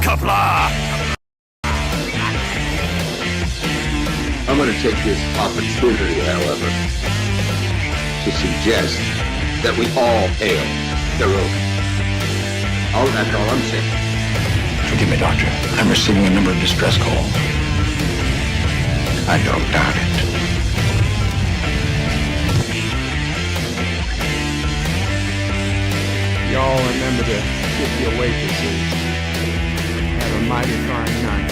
Qapla! I'm going to take this opportunity, however, to suggest that we all hail Hiroga. That's all I'm saying. Forgive me, Doctor. I'm receiving a number of distress calls. I don't doubt it. Y'all remember the 50 waitresses. Have a mighty fine night.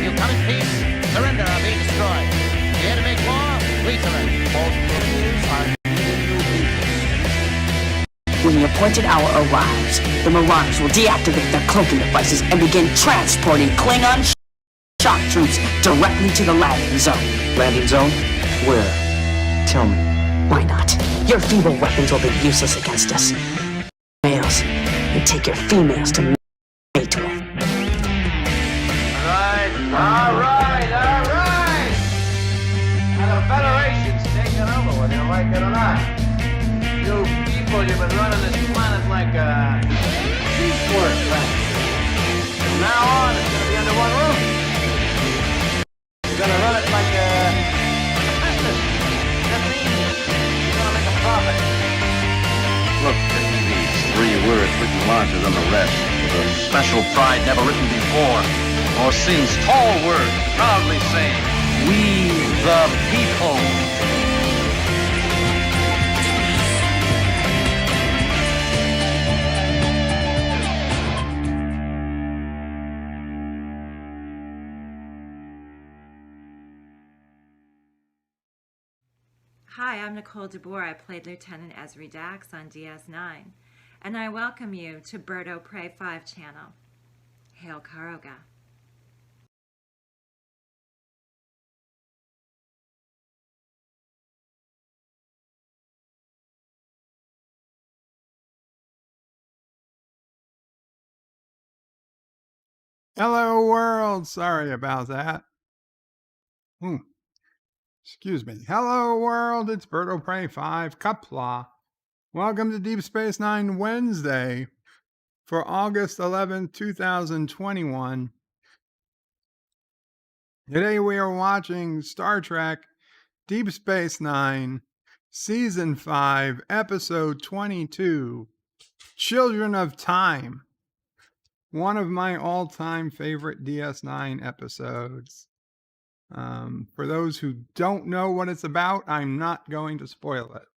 You come in peace, surrender or be destroyed. Here to make war, we surrender. False prisoners are new people. When the appointed hour arrives, the Marauders will deactivate their cloaking devices and begin transporting Klingon shock troops directly to the landing zone. Landing zone? Where? Tell me. Why not? Your feeble weapons will be useless against us. Males, you take your females to mate with. All right. Now the Federation's taking over, whether you like it or not. You people, you've been running this planet like a piecework factory. From now on, it's going to be under one roof. You're going to run it like a business. That means you're going to make a profit. Look, these 3 words written larger than the rest, with a special pride never written before, or since. Tall words, proudly saying, "We the people." Hi, I'm Nicole DeBoer. I played Lieutenant Ezri Dax on DS9, and I welcome you to Bird O' Prey 5 channel. Hail Karoga. Hello, world. Sorry about that. Excuse me. Hello, world. It's Bird O' Prey 5, Qapla. Welcome to Deep Space Nine Wednesday for August 11th, 2021. Today we are watching Star Trek Deep Space Nine, Season 5, Episode 22, Children of Time. One of my all-time favorite DS9 episodes. For those who don't know what it's about, I'm not going to spoil it.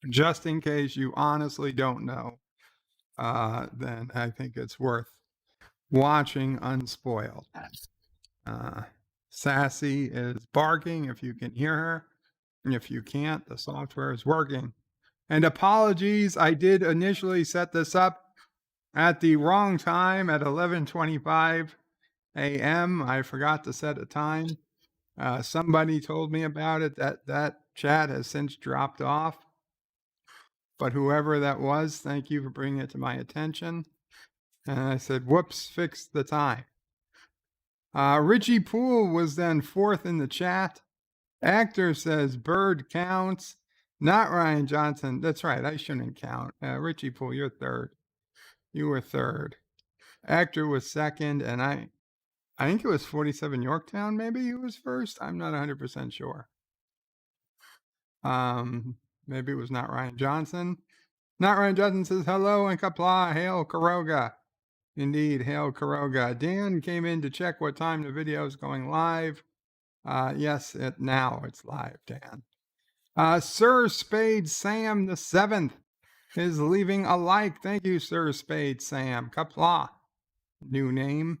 Just in case you honestly don't know, then I think it's worth watching unspoiled. Sassy is barking if you can hear her. And if you can't, the software is working. And apologies, I did initially set this up at the wrong time at 11:25 a.m. I forgot to set a time. Somebody told me about it. That chat has since dropped off. But whoever that was, thank you for bringing it to my attention. And I said, whoops, fix the time. Richie Poole was then 4th in the chat. Actor says Bird counts. Not Ryan Johnson. That's right, I shouldn't count. Richie Poole, you're 3rd. You were 3rd. Actor was 2nd, and I think it was 47 Yorktown, maybe he was 1st. I'm not 100% sure. Maybe it was Not Ryan Johnson. Not Ryan Johnson says, hello and Qapla, hail Karoga. Indeed, hail Karoga. Dan came in to check what time the video is going live. Yes, now it's live, Dan. Sir Spade Sam the 7th is leaving a like. Thank you, Sir Spade Sam. Qapla, new name.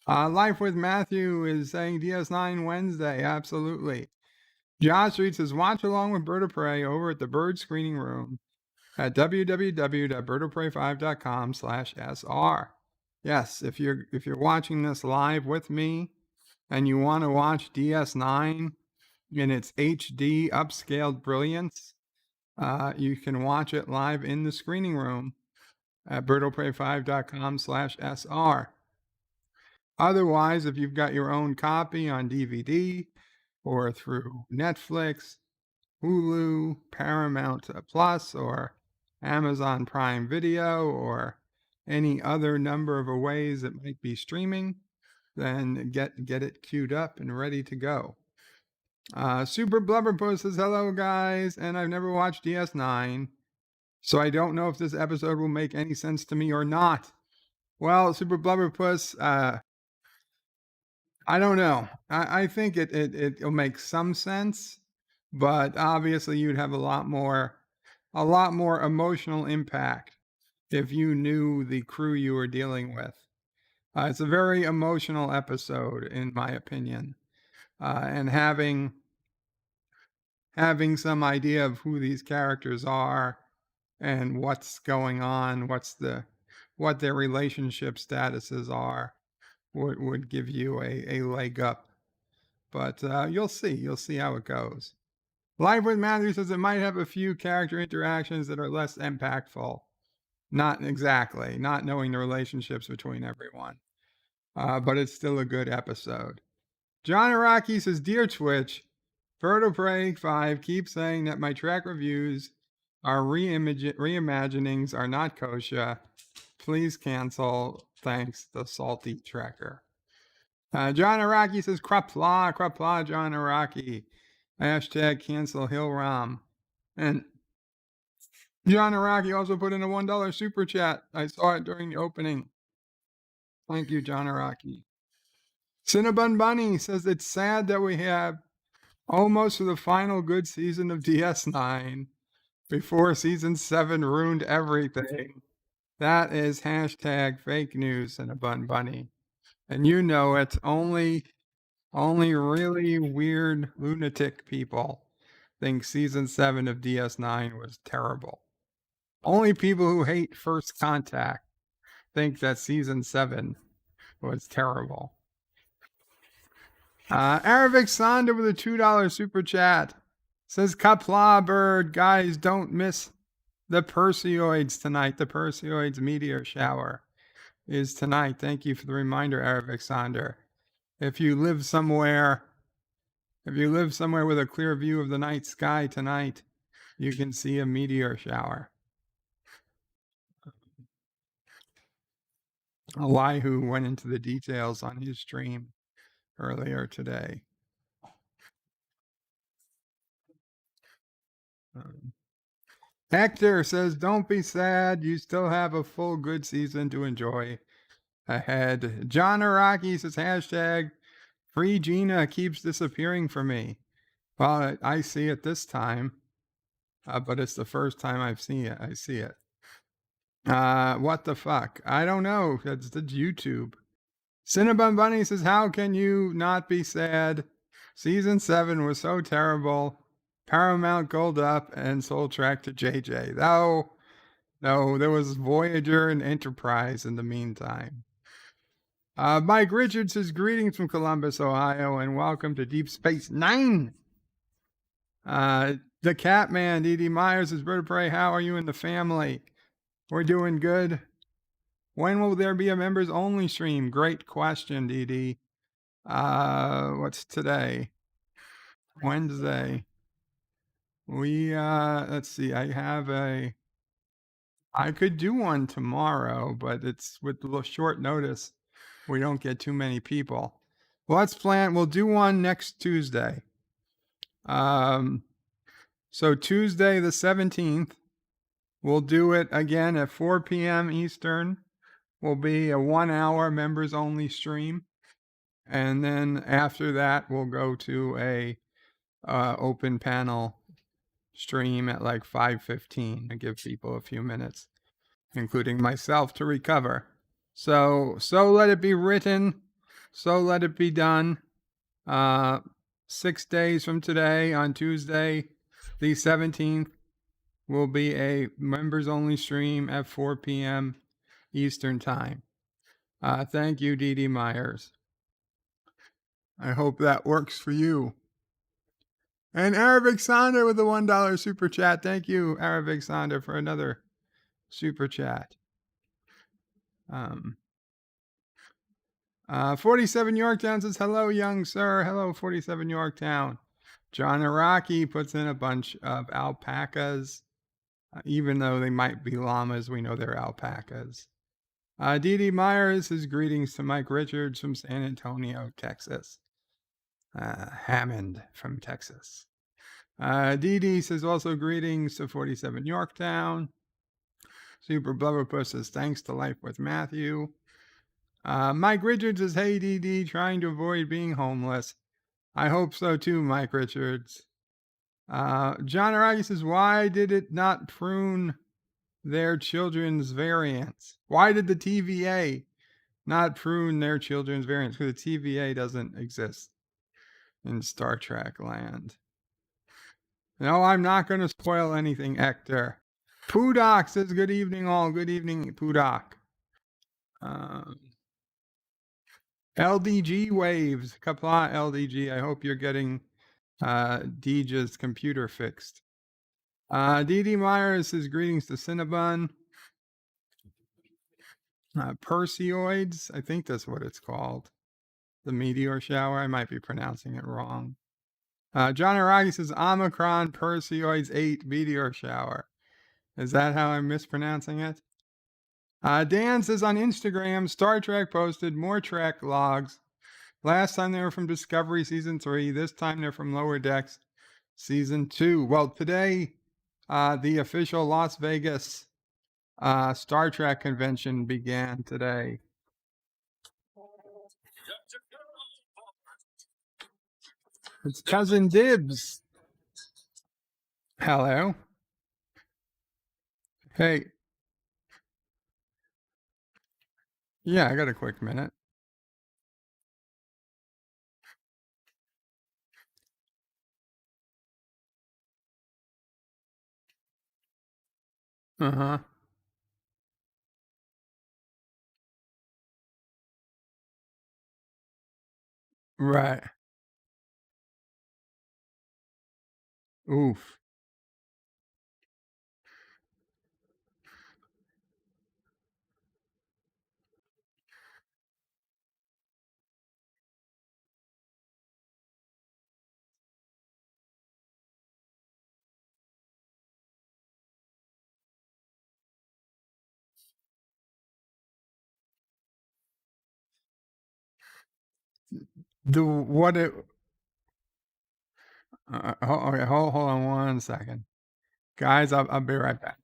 Life with Matthew is saying DS9 Wednesday. Absolutely. Josh Reed says, watch along with Bird of Prey over at the Bird Screening Room at www.birdoprey5.com/SR. Yes, if you're watching this live with me and you want to watch DS9 in its HD upscaled brilliance, you can watch it live in the screening room at birdoprey5.com/SR. Otherwise, if you've got your own copy on DVD or through Netflix, Hulu, Paramount Plus, or Amazon Prime Video, or any other number of ways it might be streaming, then get it queued up and ready to go. Super Blubberpuss says, hello guys, and I've never watched DS9, so I don't know if this episode will make any sense to me or not. Well, Super Blubberpuss, I don't know. I think it'll make some sense, but obviously you'd have a lot more emotional impact if you knew the crew you were dealing with. It's a very emotional episode, in my opinion, and having some idea of who these characters are and what's going on, what their relationship statuses are, would give you a leg up. But you'll see how it goes. Live with Matthew says it might have a few character interactions that are less impactful. Not exactly, not knowing the relationships between everyone. But it's still a good episode. John Araki says, Dear Twitch, Bird of Prey 5 keeps saying that my Trek reviews are reimaginings are not kosher. Please cancel. Thanks, the salty Trekker. John Araki says, Qapla, John Araki. Hashtag cancel Hillram. And John Araki also put in a $1 super chat. I saw it during the opening. Thank you, John Araki. Cinnabon Bunny says, it's sad that we have almost to the final good season of DS9 before season 7 ruined everything. That is hashtag fake news, Cinnabon Bunny. And you know it's only really weird lunatic people think season 7 of DS9 was terrible. Only people who hate First Contact think that season 7 was terrible. Aravic Sander with a $2 super chat says, Qapla bird, guys, don't miss the Perseoids tonight. The Perseoids meteor shower is tonight. Thank you for the reminder, Aravic Sander. If you live somewhere with a clear view of the night sky tonight, you can see a meteor shower. Elihu went into the details on his stream earlier today. Hector says, don't be sad. You still have a full good season to enjoy ahead. John Araki says, hashtag free Gina keeps disappearing for me. Well, I see it this time, but it's the first time I see it. What the fuck? I don't know. That's YouTube. Cinnabon Bunny says, how can you not be sad? Season 7 was so terrible. Paramount Gold up and Soul Track to JJ. No, there was Voyager and Enterprise in the meantime. Mike Richards says, greetings from Columbus, Ohio, and welcome to Deep Space Nine. The Catman, D.D. Myers says, Bird of Prey, how are you and the family? We're doing good. When will there be a members only stream? Great question, D.D. What's today? Wednesday. We, let's see, I could do one tomorrow, but it's with a little short notice. We don't get too many people. Let's plan, we'll do one next Tuesday. So Tuesday the 17th, we'll do it again at 4 p.m. Eastern. Will be a 1 hour members only stream. And then after that, we'll go to a open panel stream at like 5:15 and give people a few minutes, including myself, to recover. So let it be written. So let it be done. 6 days from today, on Tuesday, the 17th, will be a members only stream at 4 p.m. Eastern time. Thank you, D.D. Myers. I hope that works for you. And Aravic Sander with the $1 super chat. Thank you, Aravic Sander, for another super chat. 47 Yorktown says, hello, young sir. Hello, 47 Yorktown. John Araki puts in a bunch of alpacas. Even though they might be llamas, we know they're alpacas. Dee Dee Myers says greetings to Mike Richards from San Antonio, Texas. Hammond from Texas. Dee Dee says also greetings to 47 Yorktown. Super Blubberpuss says thanks to Life with Matthew. Mike Richards says, hey Dee Dee, trying to avoid being homeless. I hope so too, Mike Richards. John Aragi says, why did it not prune their children's variants? Why did the TVA not prune their children's variants? Because the TVA doesn't exist in Star Trek land. No, I'm not going to spoil anything, Hector. Poodoc says, good evening all. Good evening, Poodoc. LDG waves. Qapla LDG. I hope you're getting Deeja's computer fixed. Dee Dee Myers says, greetings to Cinnabon. Perseoids. I think that's what it's called. The meteor shower. I might be pronouncing it wrong. John Aragi says, Omicron Perseoids 8 meteor shower. Is that how I'm mispronouncing it? Dan says on Instagram, Star Trek posted more Trek logs. Last time they were from Discovery Season 3. This time they're from Lower Decks Season 2. Well, today, the official Las Vegas Star Trek convention began today. It's Cousin Dibs. Hello. Hey. Yeah, I got a quick minute. Uh-huh. Right. Oof. Okay, hold on 1 second. Guys, I'll be right back.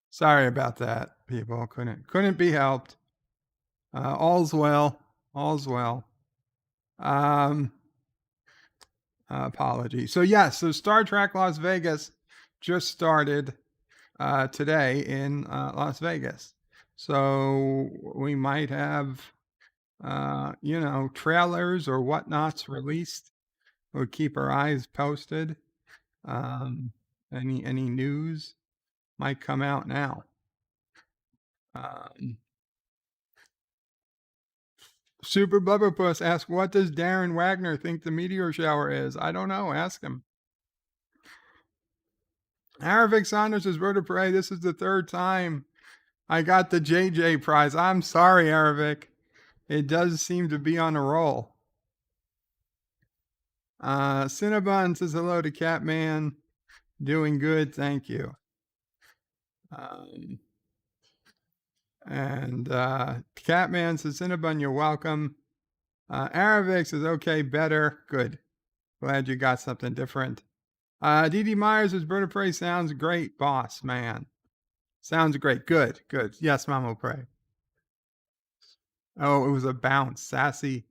Sorry about that, people. Couldn't be helped. All's well. All's well. Apology. So yes, so Star Trek Las Vegas just started today in Las Vegas. So we might have trailers or whatnots released. We'll keep our eyes posted. Any news might come out now. Super Blubberpuss asks, what does Darren Wagner think the meteor shower is? I don't know. Ask him. Aravic Saunders says, Rhoda Parade, this is the third time I got the JJ prize. I'm sorry, Aravic. It does seem to be on a roll. Cinnabon says hello to Catman. Doing good, thank you. Catman says, Cinnabon, you're welcome. Aravic says, okay, better. Good. Glad you got something different. Dee Myers says, Bird of Prey sounds great, boss, man. Sounds great. Good, good. Yes, Mama Prey. Oh, it was a bounce. Sassy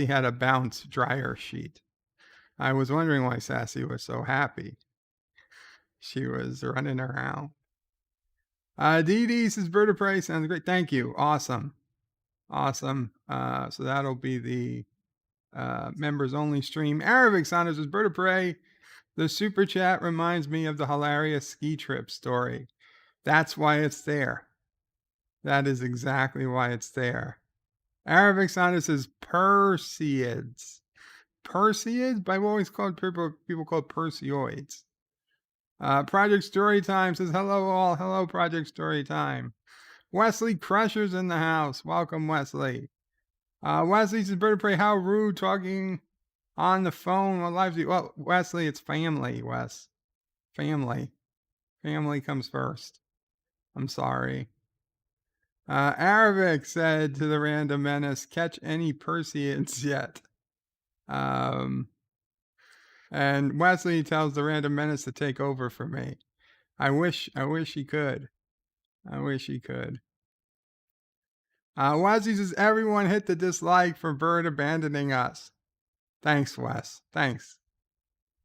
had a bounce dryer sheet. I was wondering why Sassy was so happy. She was running around. Dee Dee says, Bird of Prey sounds great. Thank you. Awesome. Awesome. So that'll be the members only stream. Aravic Saunders says, Bird of Prey, the super chat reminds me of the hilarious ski trip story. That's why it's there. That is exactly why it's there. Aravic Saunders says, Perseids. Perseids? I've always called people called Perseoids. Project Storytime says, hello all. Hello, Project Storytime. Wesley Crusher's in the house. Welcome, Wesley. Wesley says, Bird of Prey, how rude talking on the phone. What lives you? Well, Wesley, it's family, Wes. Family. Family comes first. I'm sorry. Aravic said to the Random Menace, catch any Perseids yet? And Wesley tells the Random Menace to take over for me. I wish he could. I wish he could. Wesley says, everyone hit the dislike for Bird abandoning us. Thanks, Wes. Thanks.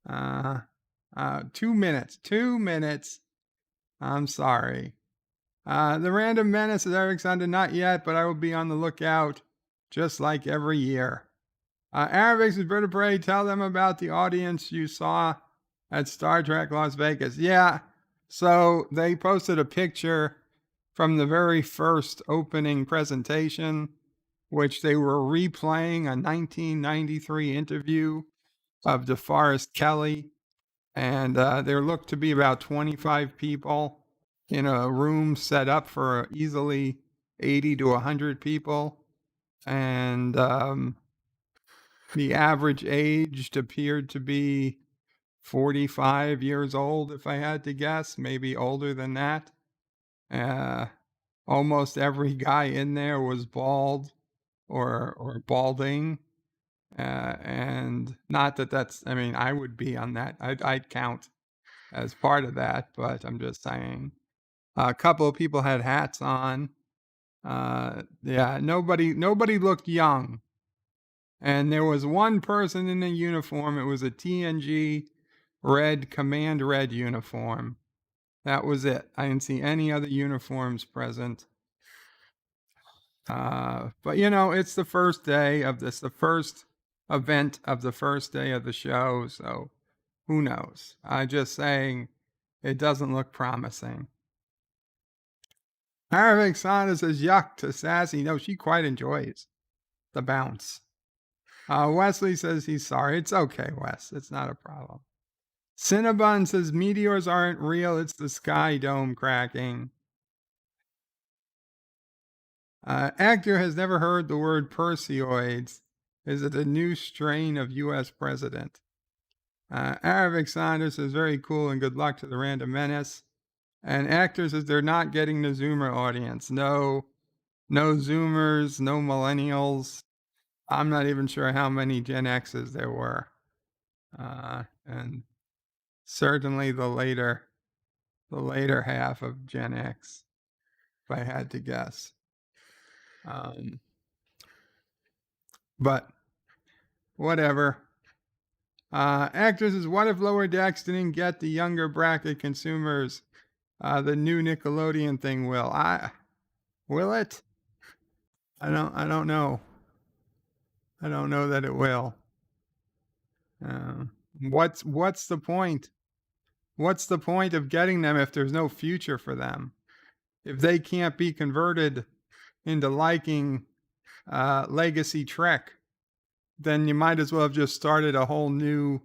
2 minutes. 2 minutes. I'm sorry. The Random Menace is Eric Sander, not yet, but I will be on the lookout just like every year. Aravic says, Bird of Prey, tell them about the audience you saw at Star Trek Las Vegas. Yeah, so they posted a picture from the very first opening presentation, which they were replaying a 1993 interview of DeForest Kelley. And there looked to be about 25 people in a room set up for easily 80 to 100 people. And the average age appeared to be 45 years old, if I had to guess, maybe older than that. Almost every guy in there was bald or balding. And not that that's, I mean, I would be on that. I'd count as part of that, but I'm just saying. A couple of people had hats on. Yeah, nobody looked young. And there was one person in a uniform. It was a TNG red, command red uniform. That was it. I didn't see any other uniforms present. But you know, it's the first day of this, the first event of the first day of the show. So who knows? I'm just saying it doesn't look promising. Aravic Sana says yuck to Sassy. No, she quite enjoys the bounce. Wesley says he's sorry. It's okay, Wes. It's not a problem. Cinnabon says meteors aren't real. It's the sky dome cracking. Actor has never heard the word Perseoids. Is it a new strain of U.S. president? Aravic Saunders says very cool and good luck to the Random Menace. And Actor says they're not getting the Zoomer audience. No Zoomers, no millennials. I'm not even sure how many Gen X's there were. And certainly the later half of Gen X, if I had to guess. But whatever. Actors says, what if Lower Decks didn't get the younger bracket consumers? The new Nickelodeon thing will. Will it? I don't know. I don't know that it will. What's the point? What's the point of getting them if there's no future for them? If they can't be converted into liking Legacy Trek, then you might as well have just started a whole new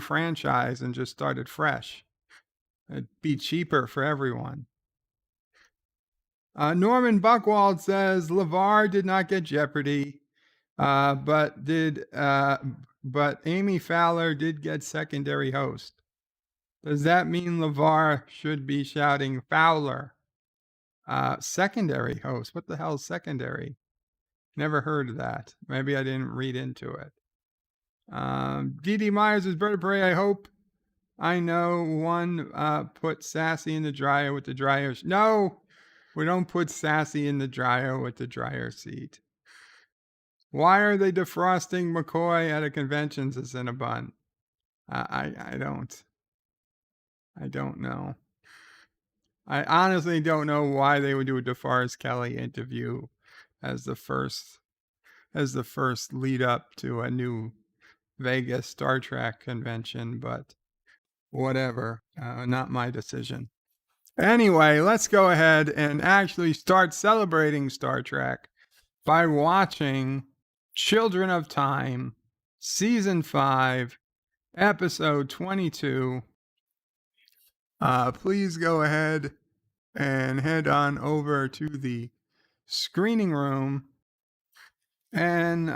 franchise and just started fresh. It'd be cheaper for everyone. Norman Buckwald says LeVar did not get Jeopardy, but did but Amy Fowler did get secondary host. Does that mean LeVar should be shouting Fowler? Secondary host. What the hell is secondary? Never heard of that. Maybe I didn't read into it. D.D. Myers is Bird of Prey. I hope I know one put Sassy in the dryer with the dryer. No, we don't put Sassy in the dryer with the dryer seat. Why are they defrosting McCoy at a convention, says Cinnabon? I don't know. I honestly don't know why they would do a DeForest Kelley interview as the first lead up to a new Vegas Star Trek convention, but whatever, not my decision. Anyway, let's go ahead and actually start celebrating Star Trek by watching Children of Time, Season 5, Episode 22. Please go ahead and head on over to the screening room. And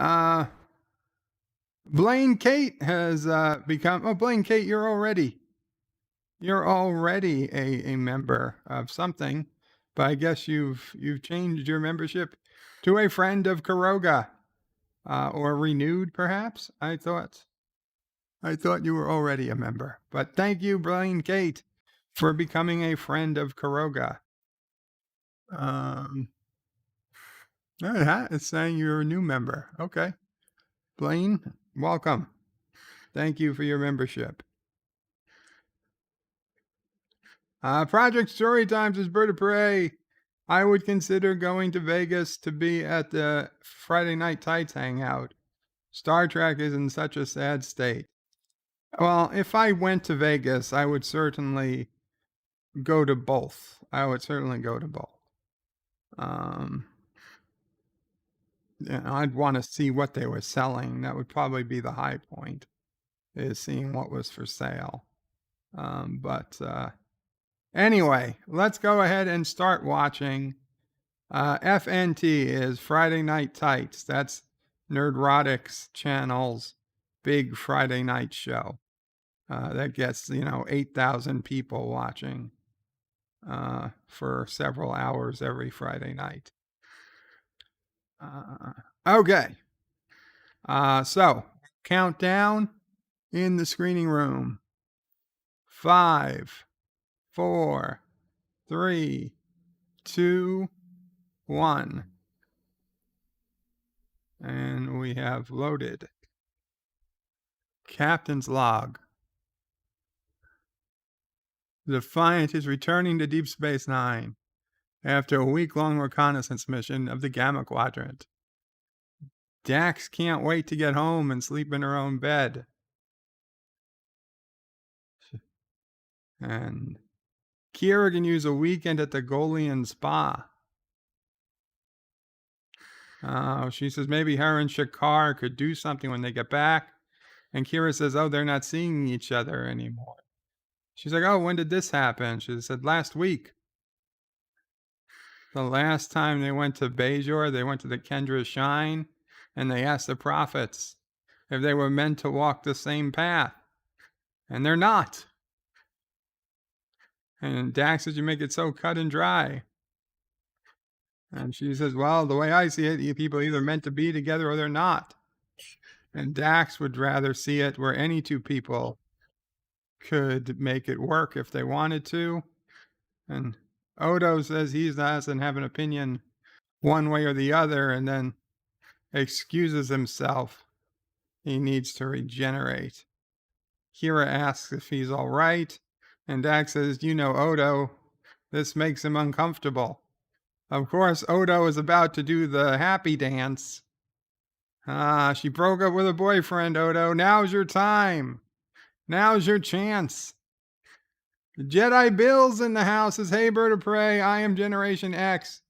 Blaine Kate has become... Oh, Blaine Kate, you're already a member of something. But I guess you've changed your membership to a friend of Kuroga. Or renewed, perhaps? I thought you were already a member. But thank you, Blaine Kate, for becoming a friend of Kuroga. It's saying you're a new member. Okay. Blaine, welcome. Thank you for your membership. Project Storytimes is Bird of Prey. I would consider going to Vegas to be at the Friday Night Tights hangout. Star Trek is in such a sad state. Well, if I went to Vegas, I would certainly go to both. I'd want to see what they were selling. That would probably be the high point, is seeing what was for sale. Anyway, let's go ahead and start watching. FNT is Friday Night Tights. That's Nerdrotics channel's big Friday night show. That gets, 8,000 people watching for several hours every Friday night. Okay. So, countdown in the screening room. 5, 4, 3, 2, 1. And we have loaded. Captain's log. Defiant is returning to Deep Space Nine after a week-long reconnaissance mission of the Gamma Quadrant. Dax can't wait to get home and sleep in her own bed. And Kira can use a weekend at the Golian Spa. She says maybe her and Shakar could do something when they get back. And Kira says, they're not seeing each other anymore. She's like, when did this happen? She said, last week. The last time they went to Bajor, they went to the Kendra Shine, and they asked the prophets if they were meant to walk the same path. And they're not. And Dax says, you make it so cut and dry. And she says, well, the way I see it, people are either meant to be together or they're not. And Dax would rather see it where any two people could make it work if they wanted to. And Odo says he doesn't have an opinion one way or the other, and then excuses himself. He needs to regenerate. Kira asks if he's all right, and Dax says, Odo, this makes him uncomfortable. Of course, Odo is about to do the happy dance. She broke up with her boyfriend, Odo. Now's your time. Now's your chance. Jedi Bill's in the house. Says, hey, Bird of Prey, I am Generation X.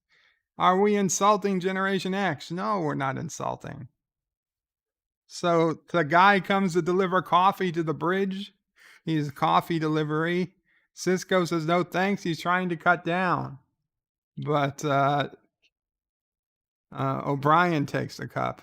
Are we insulting Generation X? No, we're not insulting. So the guy comes to deliver coffee to the bridge. He's coffee delivery. Sisko says, no thanks. He's trying to cut down. But O'Brien takes the cup.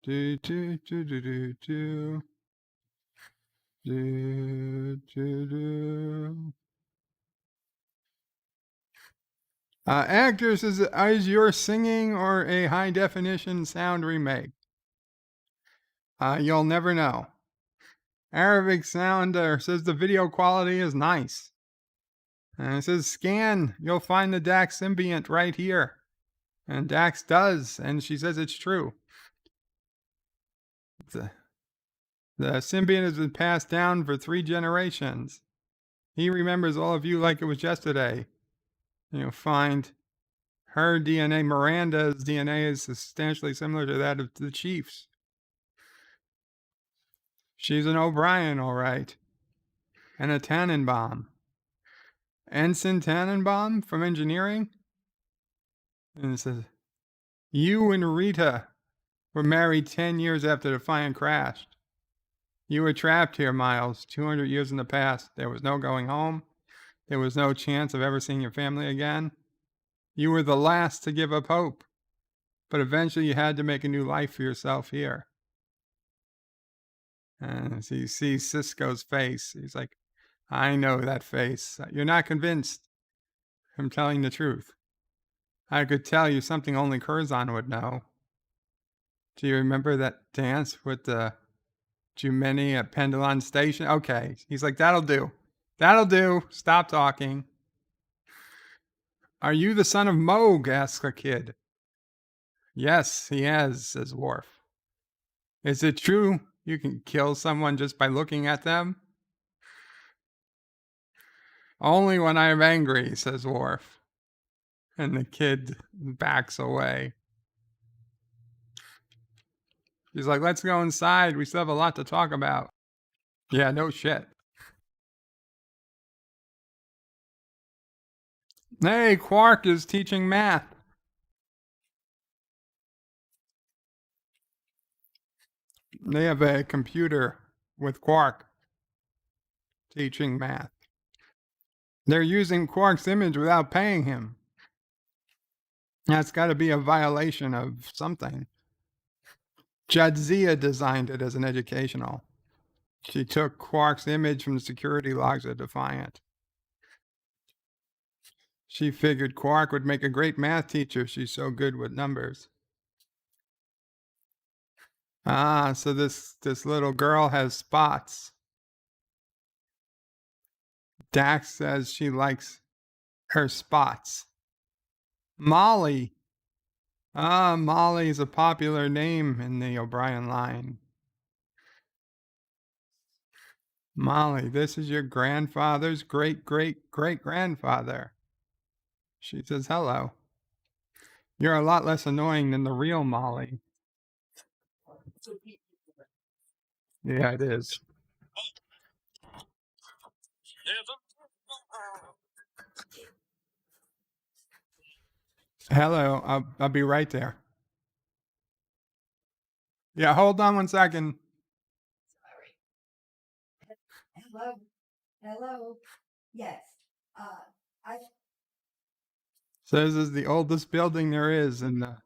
Do, do, do, do, do, do. Do, do, do. Actors, is your singing or a high definition sound remake? You'll never know. Arabic Sounder says the video quality is nice. And it says scan, you'll find the Dax symbiont right here. And Dax does, and she says it's true. The symbiont has been passed down for 3 generations. He remembers all of you like it was yesterday. You'll find her DNA, Miranda's DNA, is substantially similar to that of the Chief's. She's an O'Brien, all right. And a Tannenbaum. Ensign Tannenbaum from engineering? And it says, you and Rita were married 10 years after Defiant crashed. You were trapped here, Miles, 200 years in the past. There was no going home. There was no chance of ever seeing your family again. You were the last to give up hope. But eventually you had to make a new life for yourself here. And so you see Sisko's face. He's like, I know that face. You're not convinced. I'm telling the truth. I could tell you something only Curzon would know. Do you remember that dance with the Jumeni at Pendulon Station? Okay. He's like, that'll do. That'll do. Stop talking. Are you the son of Moog? Asks a kid. Yes, he is, says Worf. Is it true you can kill someone just by looking at them? Only when I'm angry, says Worf. And the kid backs away. He's like, let's go inside. We still have a lot to talk about. Yeah, no shit. Hey, Quark is teaching math. They have a computer with Quark teaching math. They're using Quark's image without paying him. That's got to be a violation of something. Jadzia designed it as an educational. She took Quark's image from the security logs of Defiant. She figured Quark would make a great math teacher. She's so good with numbers. Ah, so this little girl has spots. Dax says she likes her spots. Molly. Ah, Molly is a popular name in the O'Brien line. Molly, this is your grandfather's great-great-great-grandfather. She says hello. You're a lot less annoying than the real Molly. Yeah, it is. Hello, I'll be right there. Yeah, hold on one second. Hello. Yes. So this is the oldest building there is in the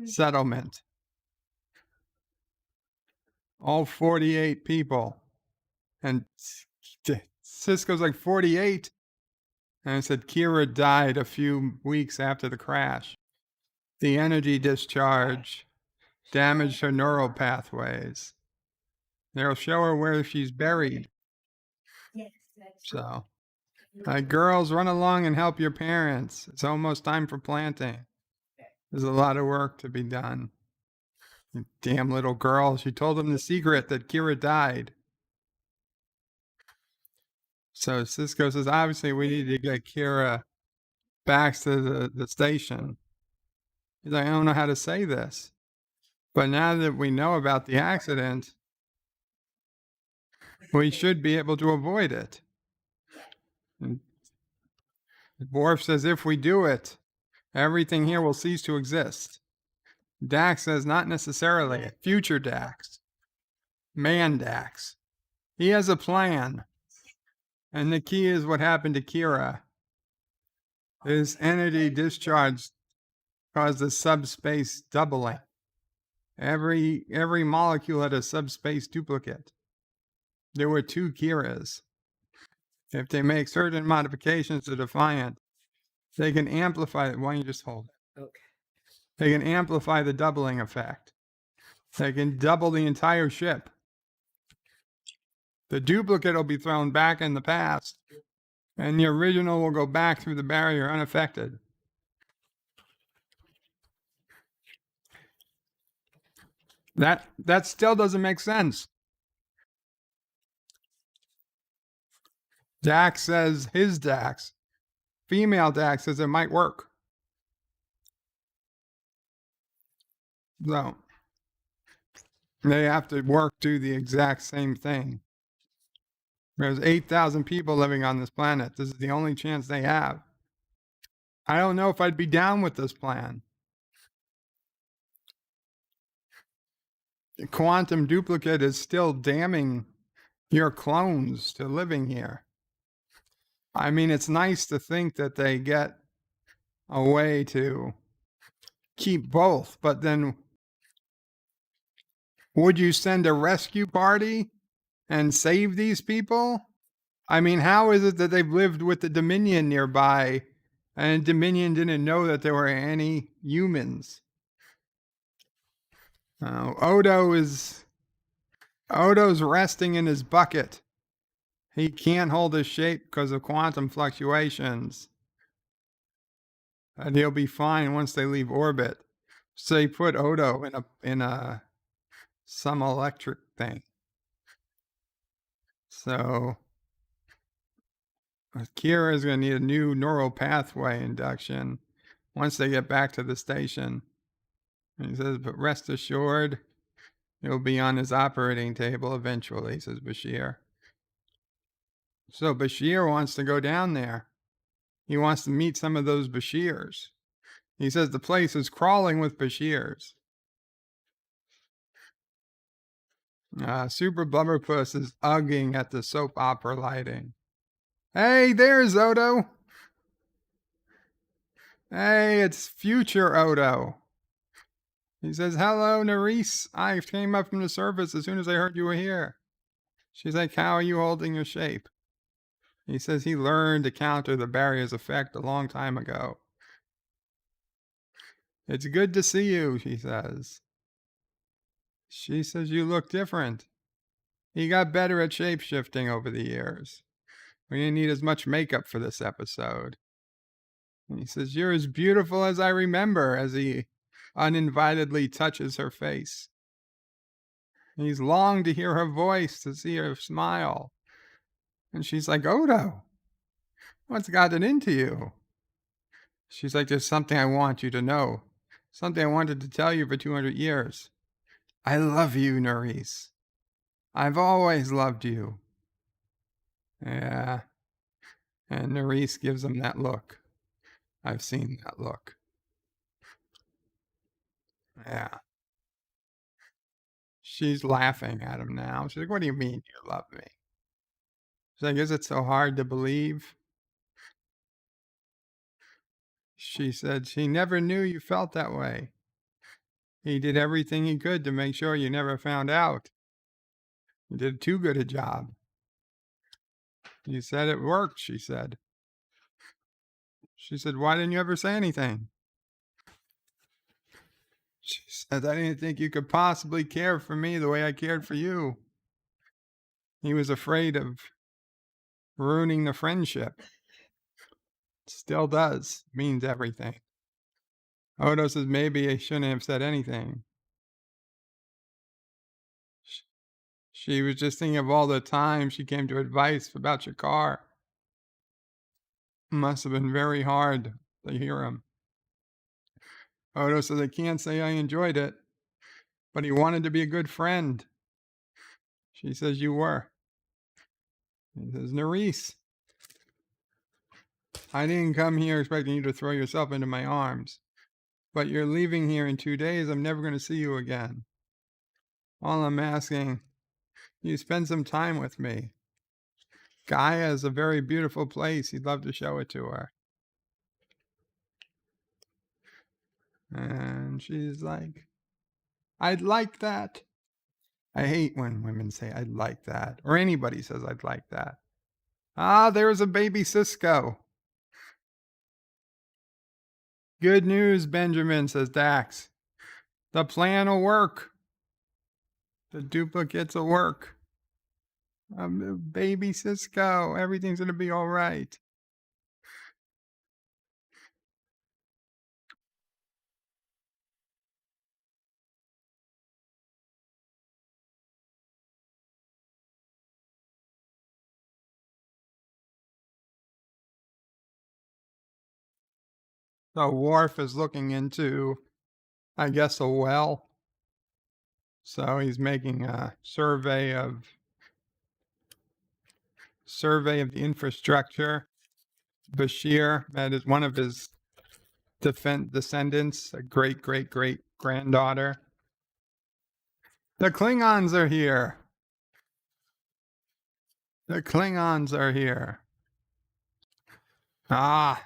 settlement. All 48 people. And Sisko's like 48. And I said Kira died a few weeks after the crash. The energy discharge damaged her neural pathways. They'll show her where she's buried. Yes. So, girls, run along and help your parents. It's almost time for planting. There's a lot of work to be done. You damn little girl. She told them the secret that Kira died. So Sisko says, obviously, we need to get Kira back to the station. He's like, I don't know how to say this. But now that we know about the accident, we should be able to avoid it. And Worf says, if we do it, everything here will cease to exist. Dax says, not necessarily. Future Dax. Man Dax. He has a plan. And the key is what happened to Kira. His energy discharge caused the subspace doubling. Every molecule had a subspace duplicate. There were 2 Kiras. If they make certain modifications to Defiant, they can amplify it. Why don't you just hold it? Okay. They can amplify the doubling effect. They can double the entire ship. The duplicate will be thrown back in the past, and the original will go back through the barrier unaffected. That still doesn't make sense. Dax says, his Dax, female Dax says it might work. So they have to do the exact same thing. There's 8,000 people living on this planet. This is the only chance they have. I don't know if I'd be down with this plan. The quantum duplicate is still damning your clones to living here. I mean, it's nice to think that they get a way to keep both, but then would you send a rescue party and save these people? I mean, how is it that they've lived with the Dominion nearby and Dominion didn't know that there were any humans? Odo's resting in his bucket. He can't hold his shape because of quantum fluctuations. And he'll be fine once they leave orbit. So they put Odo in some electric thing. So Kira is going to need a new neural pathway induction once they get back to the station. And he says, but rest assured, it'll be on his operating table eventually, says Bashir. So Bashir wants to go down there. He wants to meet some of those Bashirs. He says the place is crawling with Bashirs. Super Blubberpuss is ugging at the soap opera lighting. Hey, there's Odo. Hey, it's future Odo. He says, hello, Nerys. I came up from the surface as soon as I heard you were here. She's like, how are you holding your shape? He says he learned to counter the barrier's effect a long time ago. It's good to see you, she says. She says, you look different. He got better at shape-shifting over the years. We didn't need as much makeup for this episode. And he says, you're as beautiful as I remember, as he uninvitedly touches her face. He's longed to hear her voice, to see her smile. And she's like, Odo, what's gotten into you? She's like, there's something I want you to know. Something I wanted to tell you for 200 years. I love you, Nerys. I've always loved you. Yeah. And Nerys gives him that look. I've seen that look. Yeah. She's laughing at him now. She's like, what do you mean you love me? She's like, is it so hard to believe? She said she never knew you felt that way. He did everything he could to make sure you never found out. He did too good a job. You said it worked, she said. She said, why didn't you ever say anything? She said, I didn't think you could possibly care for me the way I cared for you. He was afraid of ruining the friendship. Still does. Means everything. Odo says, maybe I shouldn't have said anything. She was just thinking of all the times she came to advice about your car. Must have been very hard to hear him. Odo says, I can't say I enjoyed it, but he wanted to be a good friend. She says, you were. He says, Nerys, I didn't come here expecting you to throw yourself into my arms, but you're leaving here in 2 days. I'm never going to see you again. All I'm asking, you spend some time with me. Gaia is a very beautiful place. He'd love to show it to her. And she's like, I'd like that. I hate when women say, I'd like that. Or anybody says, I'd like that. Ah, there's a baby Sisko. Good news, Benjamin, says Dax. The plan will work. The duplicates will work. Baby Sisko. Everything's going to be all right. So Worf is looking into, I guess, a well. So he's making a survey of the infrastructure. Bashir, that is one of his descendants, a great granddaughter. The Klingons are here. The Klingons are here. Ah,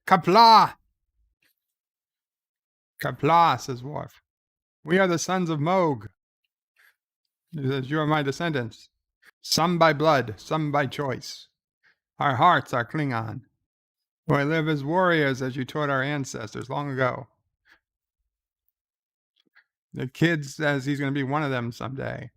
Qapla. Qapla, says Worf. We are the sons of Moog. He says, you are my descendants. Some by blood, some by choice. Our hearts are Klingon. We live as warriors as you taught our ancestors long ago. The kid says he's going to be one of them someday.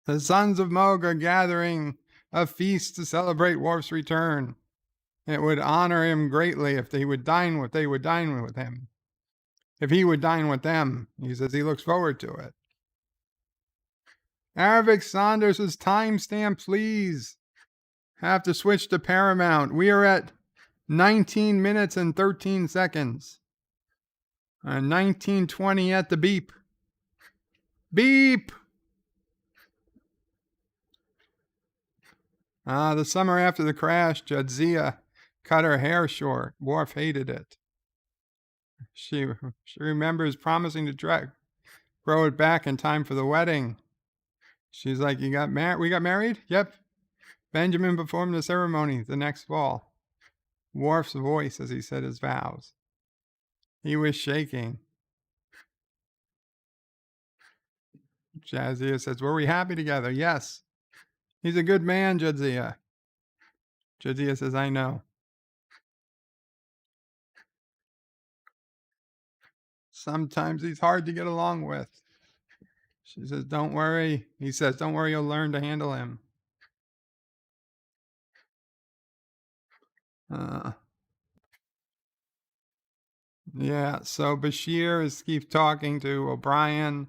The sons of Moog are gathering a feast to celebrate Worf's return. It would honor him greatly if they would dine with him. If he would dine with them, he says he looks forward to it. Arvik Saunders says, timestamp, please. Have to switch to Paramount. We are at 19 minutes and 13 seconds. 19:20 at the beep. Beep! The summer after the crash, Jadzia cut her hair short. Worf hated it. She remembers promising to grow it back in time for the wedding. She's like, we got married? Yep. Benjamin performed the ceremony the next fall. Worf's voice as he said his vows. He was shaking. Jadzia says, were we happy together? Yes. He's a good man, Jadzia. Jadzia says, I know. Sometimes he's hard to get along with. She says, don't worry. He says, don't worry, you'll learn to handle him. Yeah, so Bashir keeps talking to O'Brien.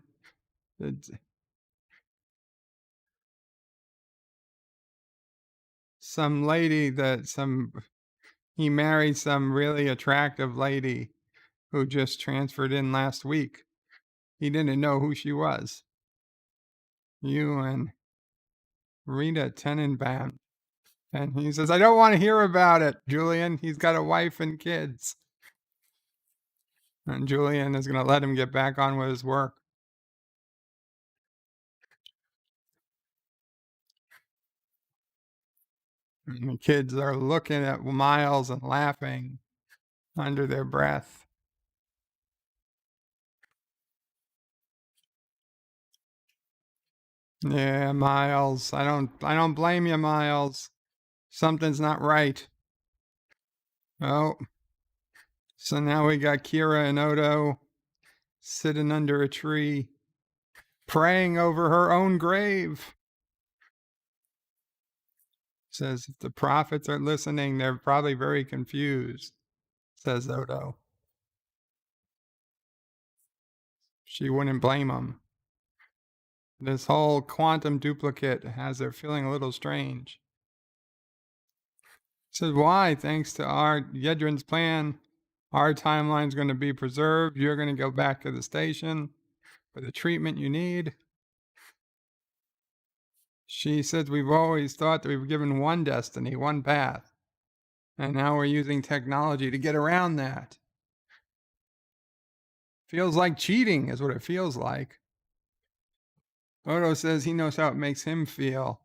Some lady he married some really attractive lady who just transferred in last week. He didn't know who she was. You and Rita Tenenbaum. And he says, I don't want to hear about it, Julian. He's got a wife and kids. And Julian is going to let him get back on with his work. And the kids are looking at Miles and laughing under their breath. Yeah, Miles. I don't blame you, Miles. Something's not right. Oh. So now we got Kira and Odo sitting under a tree, praying over her own grave. Says if the prophets are listening, they're probably very confused, says Odo. She wouldn't blame them. This whole quantum duplicate has her feeling a little strange. Says, why? Thanks to our Yedrin's plan, our timeline's going to be preserved. You're going to go back to the station for the treatment you need. She says, we've always thought that we were given one destiny, one path. And now we're using technology to get around that. Feels like cheating is what it feels like. Odo says he knows how it makes him feel.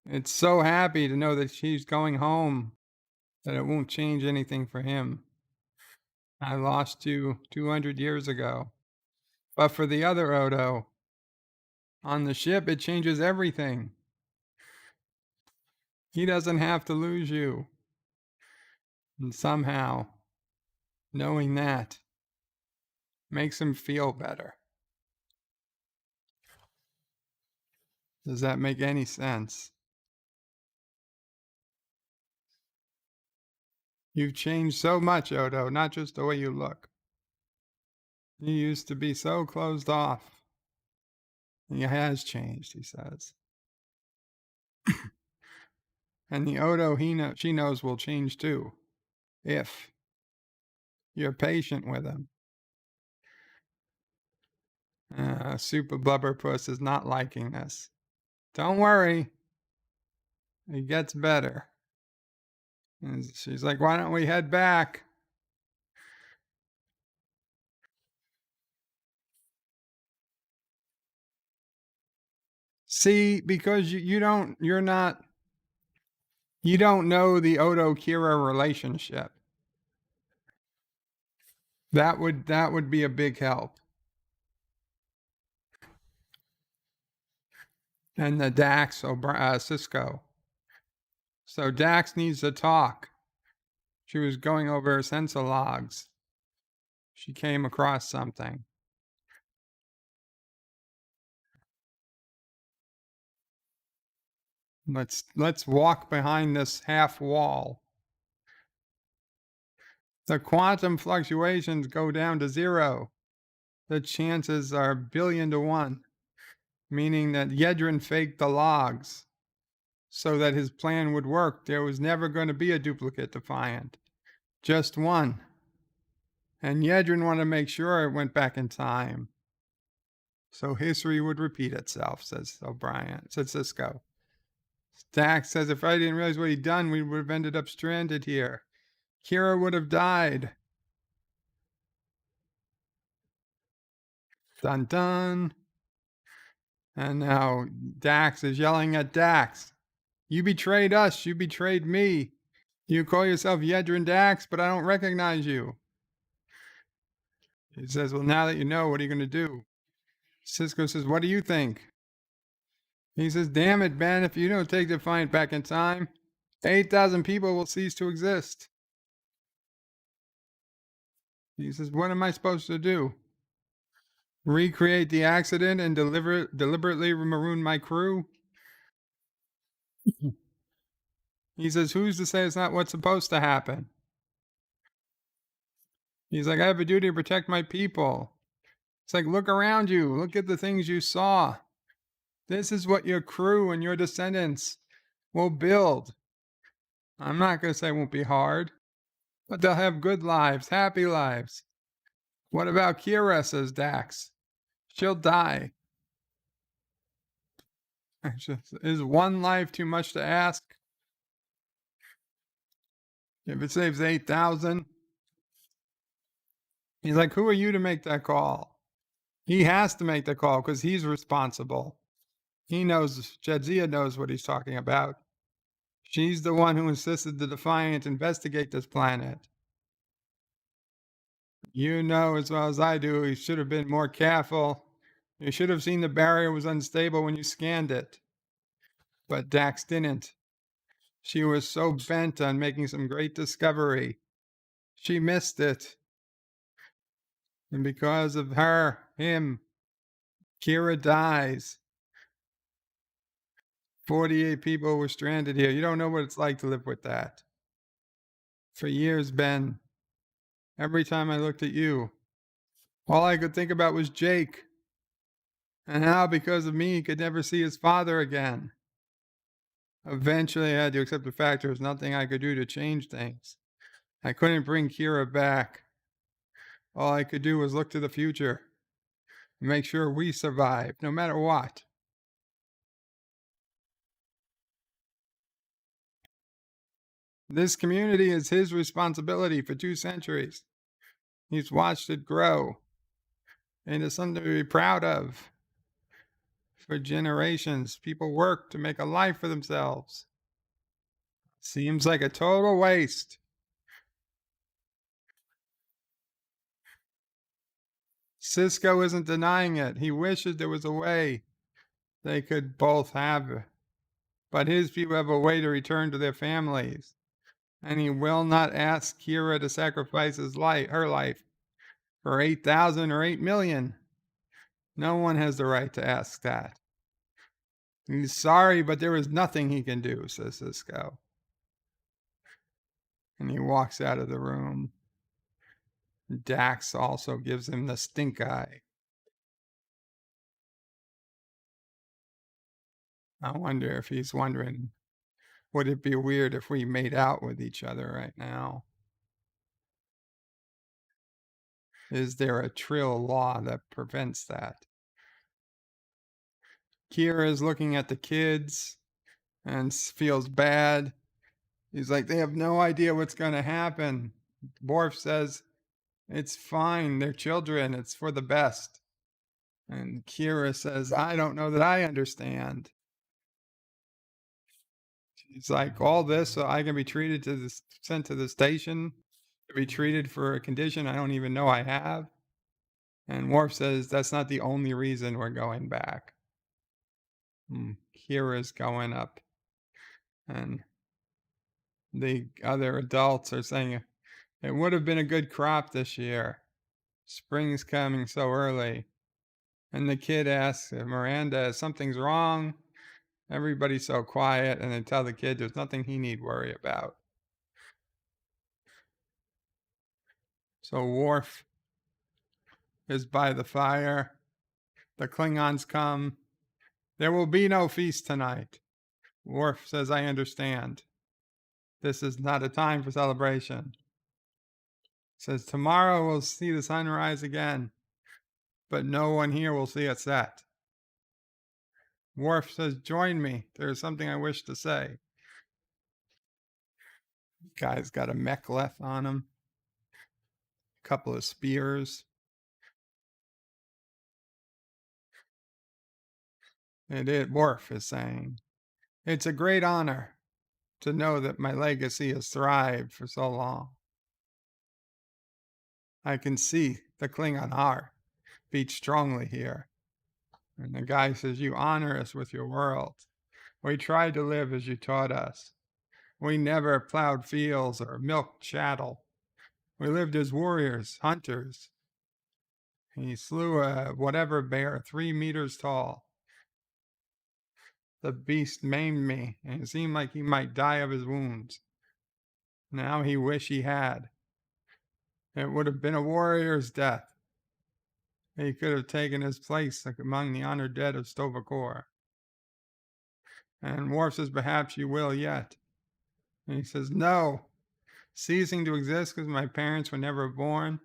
It's so happy to know that she's going home that it won't change anything for him. I lost you 200 years ago. But for the other Odo, on the ship, it changes everything. He doesn't have to lose you. And somehow, knowing that makes him feel better. Does that make any sense? You've changed so much, Odo, not just the way you look. You used to be so closed off. He has changed, he says. And the Odo she knows will change too, if you're patient with him. Super Blubberpuss is not liking this. Don't worry. It gets better. And she's like, why don't we head back? See, because you don't know the Odo Kira relationship. That would be a big help. And the Dax Sisko. So Dax needs to talk. She was going over her sensor logs. She came across something. Let's walk behind this half wall. The quantum fluctuations go down to 0. The chances are 1,000,000,000 to 1, meaning that Yedrin faked the logs so that his plan would work. There was never going to be a duplicate Defiant, just one. And Yedrin wanted to make sure it went back in time, so history would repeat itself, says Sisko. Dax says, if I didn't realize what he'd done, we would have ended up stranded here. Kira would have died. Dun dun. And now Dax is yelling at Dax. You betrayed us. You betrayed me. You call yourself Yedrin Dax, but I don't recognize you. He says, well, now that you know, what are you going to do? Sisko says, what do you think? He says, damn it, Ben, if you don't take Defiant back in time, 8,000 people will cease to exist. He says, what am I supposed to do? Recreate the accident and deliberately maroon my crew? He says, who's to say it's not what's supposed to happen? He's like, I have a duty to protect my people. It's like, look around you. Look at the things you saw. This is what your crew and your descendants will build. I'm not going to say it won't be hard, but they'll have good lives, happy lives. What about Kira, says Dax. She'll die. Is one life too much to ask? If it saves 8,000? He's like, who are you to make that call? He has to make the call because he's responsible. He knows, Jadzia knows what he's talking about. She's the one who insisted the Defiant investigate this planet. You know as well as I do, he should have been more careful. You should have seen the barrier was unstable when you scanned it. But Dax didn't. She was so bent on making some great discovery. She missed it. And because of him, Kira dies. 48 people were stranded here. You don't know what it's like to live with that. For years, Ben, every time I looked at you, all I could think about was Jake. And how, because of me, he could never see his father again. Eventually, I had to accept the fact there was nothing I could do to change things. I couldn't bring Kira back. All I could do was look to the future and make sure we survived, no matter what. This community is his responsibility for 2 centuries. He's watched it grow into something to be proud of. For generations, people work to make a life for themselves. Seems like a total waste. Sisko isn't denying it. He wishes there was a way they could both have, but his people have a way to return to their families. And he will not ask Kira to sacrifice her life for 8,000 or 8 million. No one has the right to ask that. He's sorry, but there is nothing he can do, says Sisko. And he walks out of the room. Dax also gives him the stink eye. I wonder if he's wondering, would it be weird if we made out with each other right now? Is there a Trill law that prevents that? Kira is looking at the kids and feels bad. He's like, they have no idea what's going to happen. Worf says, it's fine. They're children. It's for the best. And Kira says, I don't know that I understand. She's like, all this so I can be sent to the station to be treated for a condition I don't even know I have. And Worf says, that's not the only reason we're going back. Kira's going up. And the other adults are saying, it would have been a good crop this year. Spring's coming so early. And the kid asks Miranda, something's wrong. Everybody's so quiet. And they tell the kid there's nothing he need worry about. So Worf is by the fire. The Klingons come. There will be no feast tonight. Worf says, I understand. This is not a time for celebration. Says, tomorrow we'll see the sun rise again, but no one here will see it set. Worf says, join me. There's something I wish to say. Guy's got a mek'leth on him. A couple of spears. Worf is saying, it's a great honor to know that my legacy has thrived for so long. I can see the Klingon heart beat strongly here. And the guy says, you honor us with your world. We tried to live as you taught us. We never plowed fields or milked cattle. We lived as warriors, hunters. He slew a whatever bear 3 meters tall. The beast maimed me, and it seemed like he might die of his wounds. Now he wished he had. It would have been a warrior's death. He could have taken his place among the honored dead of Sto-vo-kor. And Worf says, perhaps you will yet. And he says, no. Ceasing to exist because my parents were never born,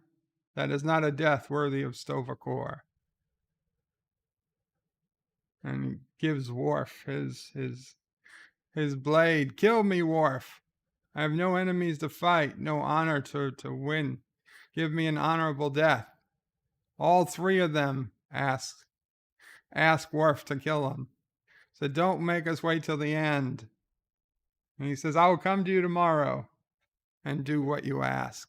that is not a death worthy of Sto-vo-kor. And he gives Worf his blade. Kill me, Worf. I have no enemies to fight, no honor to win. Give me an honorable death. All 3 of them ask Worf to kill him. So don't make us wait till the end. And he says, I will come to you tomorrow and do what you ask.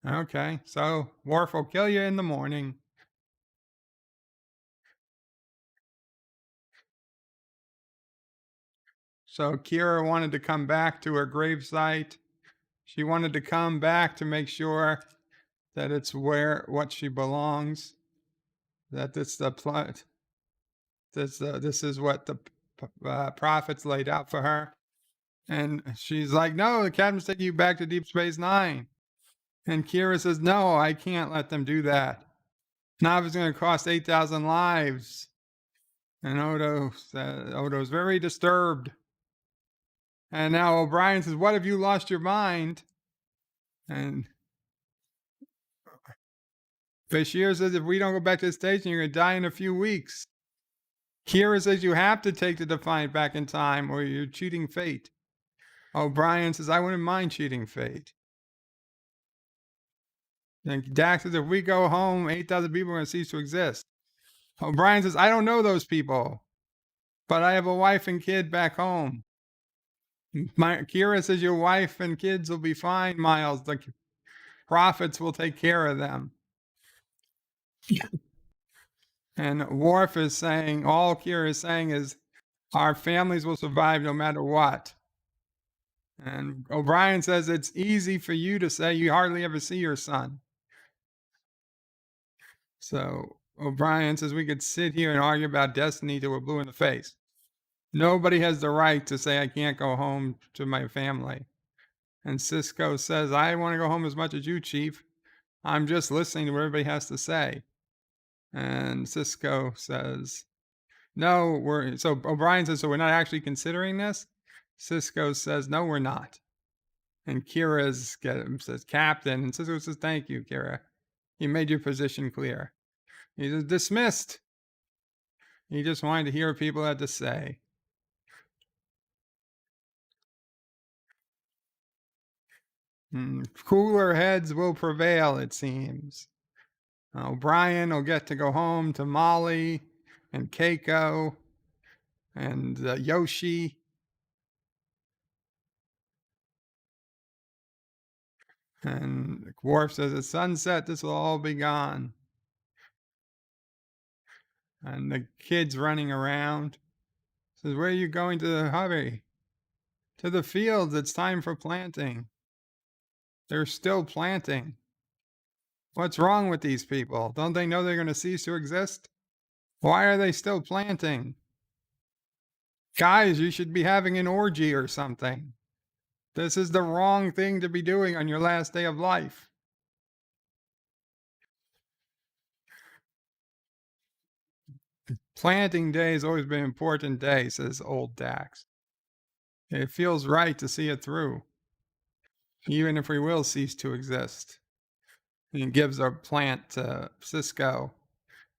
Okay, so Worf will kill you in the morning. So Kira wanted to come back to her gravesite. She wanted to come back to make sure that it's what she belongs. That this is what the prophets laid out for her. And she's like, no, the captain's taking you back to Deep Space Nine. And Kira says, no, I can't let them do that. Now it's going to cost 8,000 lives. And Odo's very disturbed. And now O'Brien says, what have you lost your mind? And Bashir says if we don't go back to the station, you're going to die in a few weeks. Kira says you have to take the Defiant back in time or you're cheating fate. O'Brien says, I wouldn't mind cheating fate. And Dax says, if we go home, 8,000 people are going to cease to exist. O'Brien says, I don't know those people, but I have a wife and kid back home. Kira says, your wife and kids will be fine, Miles. The prophets will take care of them. And Worf is saying, all Kira is saying is, our families will survive no matter what. And O'Brien says, it's easy for you to say you hardly ever see your son. So O'Brien says, we could sit here and argue about destiny till we're blue in the face. Nobody has the right to say I can't go home to my family. And Sisko says, I want to go home as much as you, Chief. I'm just listening to what everybody has to say. And Sisko says, no, so O'Brien says, so we're not actually considering this? Sisko says, no, we're not. And Kira says, Captain. And Sisko says, thank you, Kira. You made your position clear. He says, dismissed. He just wanted to hear what people had to say. Cooler heads will prevail, it seems. O'Brien will get to go home to Molly and Keiko and Yoshi. And Worf says, at sunset, this will all be gone. And the kid's running around. Says, where are you going to hurry? To the fields, it's time for planting. They're still planting. What's wrong with these people? Don't they know they're going to cease to exist? Why are they still planting? Guys, you should be having an orgy or something. This is the wrong thing to be doing on your last day of life. Planting day has always been an important day, says old Dax. It feels right to see it through, even if we will cease to exist. And he gives a plant to Sisko.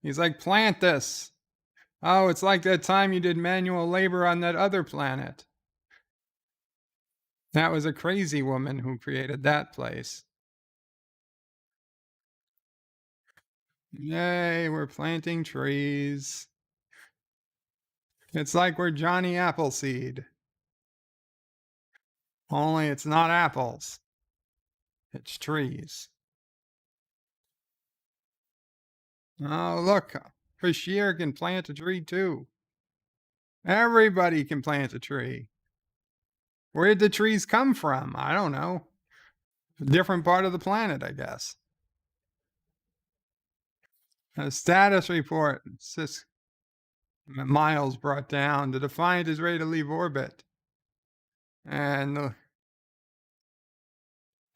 He's like, plant this. Oh, it's like that time you did manual labor on that other planet. That was a crazy woman who created that place. Yay, we're planting trees. It's like we're Johnny Appleseed. Only it's not apples. It's trees. Oh, look, Bashir can plant a tree too. Everybody can plant a tree. Where did the trees come from? I don't know. A different part of the planet, I guess. A status report. Miles brought down. The Defiant is ready to leave orbit. And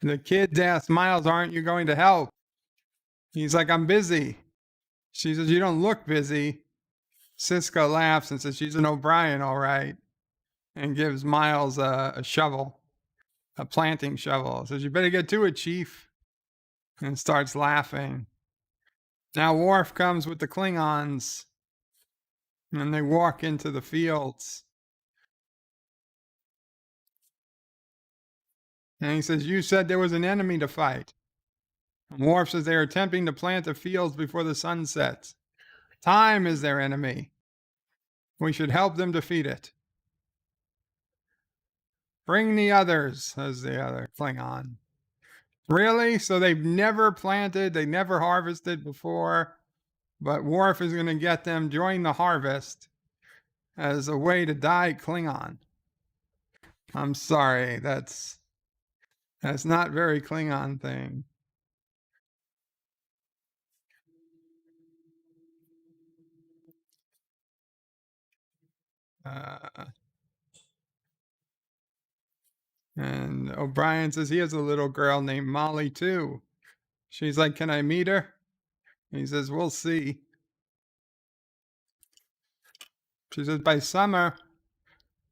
the kid asked Miles, aren't you going to help? He's like, I'm busy. She says, you don't look busy. Sisko laughs and says, she's an O'Brien, all right. And gives Miles a shovel, a planting shovel. Says, you better get to it, Chief. And starts laughing. Now Worf comes with the Klingons. And they walk into the fields. And he says, you said there was an enemy to fight. And Worf says they are attempting to plant the fields before the sun sets. Time is their enemy. We should help them defeat it. Bring the others, says the other Klingon. Really? So they've never planted, they never harvested before, but Worf is going to get them join the harvest as a way to die Klingon. I'm sorry, that's not very Klingon thing. And O'Brien says he has a little girl named Molly too. She's like, can I meet her? And he says, we'll see. She says, by summer,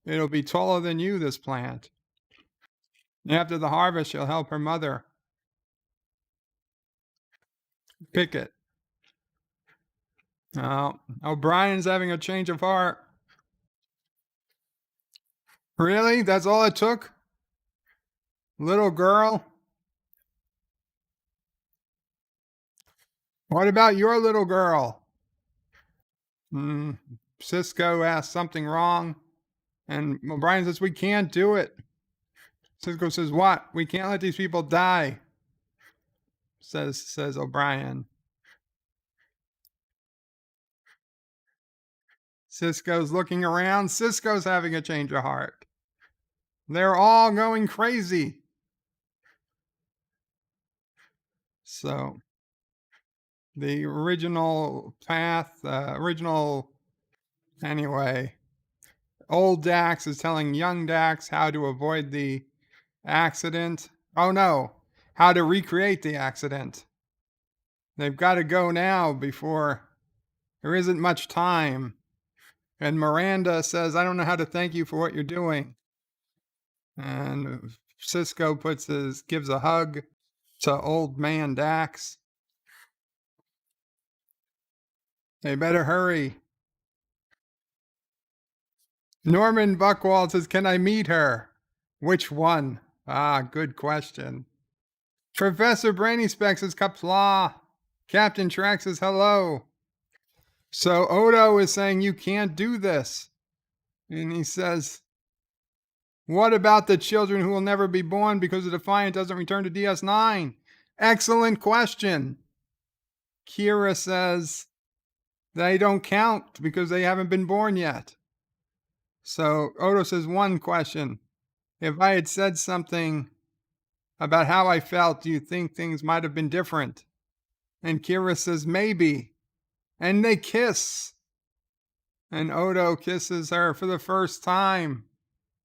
it'll be taller than you, this plant. After the harvest, she'll help her mother. Pick it. Oh, O'Brien's having a change of heart. Really? That's all it took? Little girl? What about your little girl? Sisko asked something wrong, and O'Brien says, we can't do it. Sisko says, what? We can't let these people die, says O'Brien. Sisko's looking around. Sisko's having a change of heart. They're all going crazy. So the original path, anyway, old Dax is telling young Dax how to avoid the accident. Oh no, how to recreate the accident. They've got to go now before there isn't much time. And Miranda says, I don't know how to thank you for what you're doing. And Sisko gives a hug to old man Dax. They better hurry. Norman Buckwald says, can I meet her? Which one? Ah, good question. Professor Brainy Speck says, Qapla. Captain Trax says, hello. So Odo is saying, you can't do this. And he says, what about the children who will never be born because the Defiant doesn't return to DS9? Excellent question. Kira says, they don't count because they haven't been born yet. So Odo says, one question. If I had said something about how I felt, do you think things might have been different? And Kira says, maybe. And they kiss. And Odo kisses her for the first time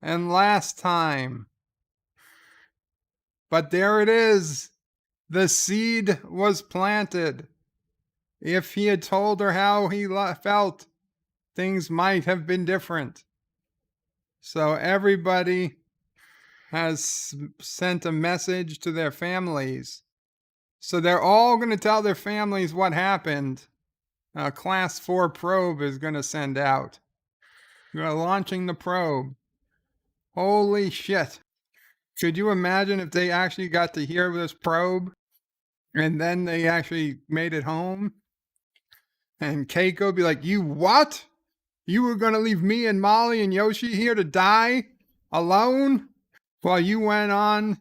and last time. But there it is. The seed was planted. If he had told her how he felt, things might have been different. So everybody has sent a message to their families. So they're all going to tell their families what happened. A Class 4 probe is going to send out. We're launching the probe. Holy shit. Could you imagine if they actually got to hear this probe and then they actually made it home? And Keiko be like, you what? You were going to leave me and Molly and Yoshi here to die alone while you went on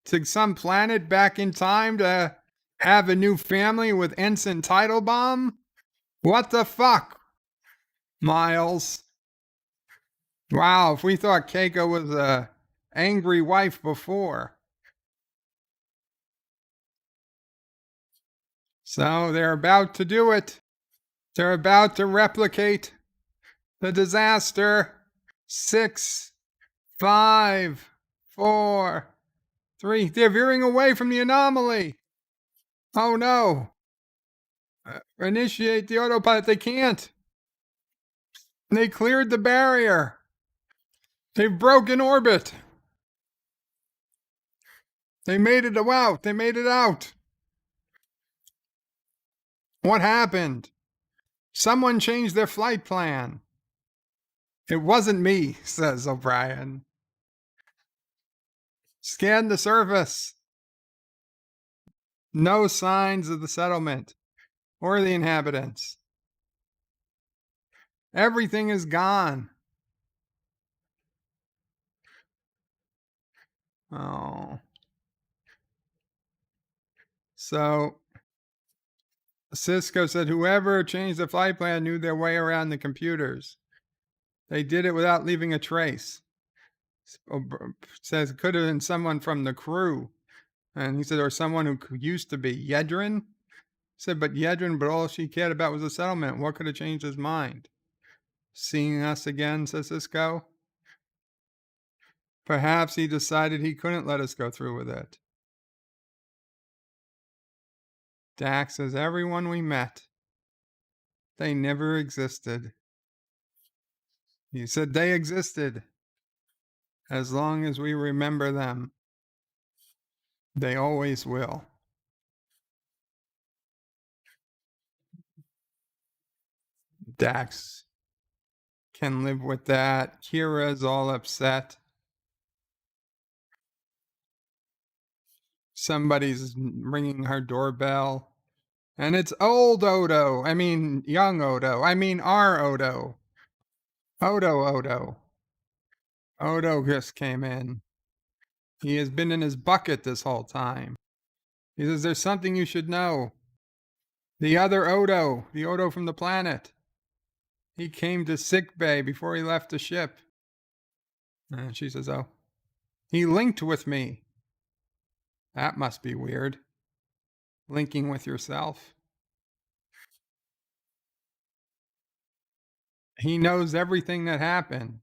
to some planet back in time to have a new family with Ensign Teitelbaum? What the fuck, Miles? Wow, if we thought Keiko was a angry wife before. So they're about to do it. They're about to replicate the disaster. 6, 5, 4, 3. They're veering away from the anomaly. Oh no. Initiate the autopilot. They can't. They cleared the barrier. They've broken orbit. They made it out. They made it out. What happened? Someone changed their flight plan. It wasn't me, says O'Brien. Scan the surface. No signs of the settlement or the inhabitants. Everything is gone. Oh. So Sisko said whoever changed the flight plan knew their way around the computers. They did it without leaving a trace. Says it could have been someone from the crew. And he said, or someone who used to be. Yedrin? He said, but all she cared about was the settlement. What could have changed his mind? Seeing us again, says Sisko. Perhaps he decided he couldn't let us go through with it. Dax says, everyone we met, they never existed. He said they existed. As long as we remember them, they always will. Dax can live with that. Kira's all upset. Somebody's ringing her doorbell. And it's old Odo. I mean, young Odo. I mean, our Odo. Odo. Odo just came in. He has been in his bucket this whole time. He says, there's something you should know. The other Odo, the Odo from the planet. He came to sick bay before he left the ship. And she says, oh, he linked with me. That must be weird. Linking with yourself. He knows everything that happened.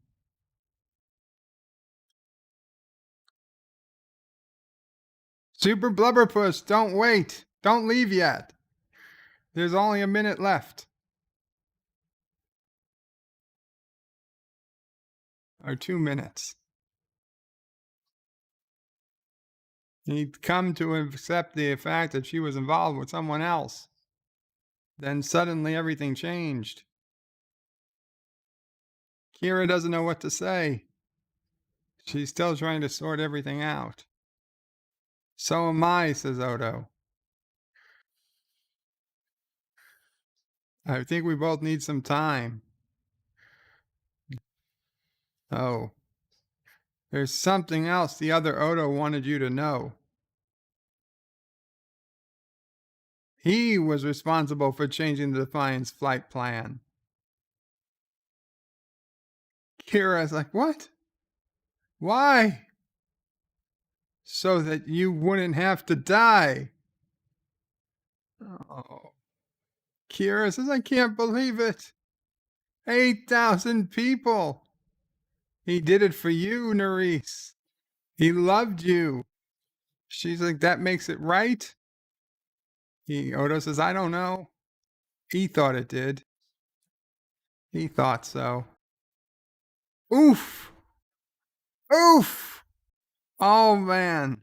Super Blubberpuss, don't wait. Don't leave yet. There's only a minute left. Or 2 minutes. He'd come to accept the fact that she was involved with someone else. Then suddenly everything changed. Kira doesn't know what to say. She's still trying to sort everything out. So am I, says Odo. I think we both need some time. Oh. There's something else the other Odo wanted you to know. He was responsible for changing the Defiant's flight plan. Kira's like, what? Why? So that you wouldn't have to die. Oh. Kira says, I can't believe it. 8,000 people. He did it for you, Nerys. He loved you. She's like, that makes it right? Odo says, I don't know. He thought it did. He thought so. Oof. Oof. Oh, man.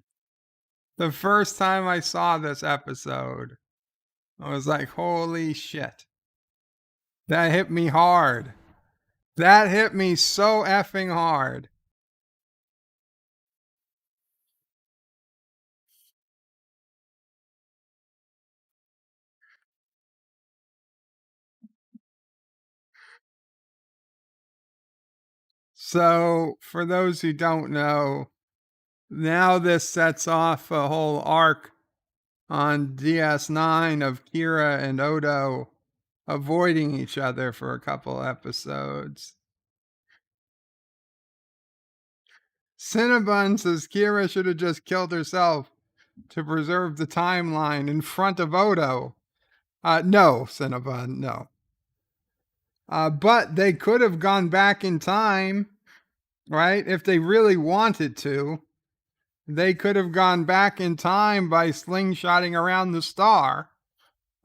The first time I saw this episode, I was like, holy shit. That hit me hard. That hit me so effing hard. So, for those who don't know, now this sets off a whole arc on DS9 of Kira and Odo avoiding each other for a couple episodes. Cinnabon says Kira should have just killed herself to preserve the timeline in front of Odo. No, Cinnabon, no. But they could have gone back in time, right? If they really wanted to, they could have gone back in time by slingshotting around the star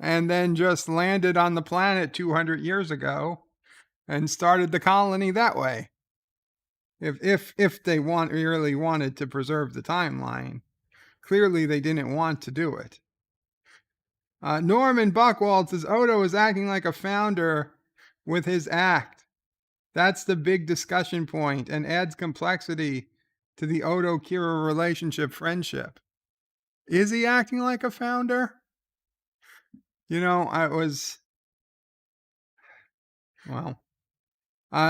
and then just landed on the planet 200 years ago and started the colony that way. If they really wanted to preserve the timeline. Clearly they didn't want to do it. Norman Buckwald says Odo is acting like a founder with his act. That's the big discussion point and adds complexity to the Odo-Kira relationship friendship. Is he acting like a founder? You know,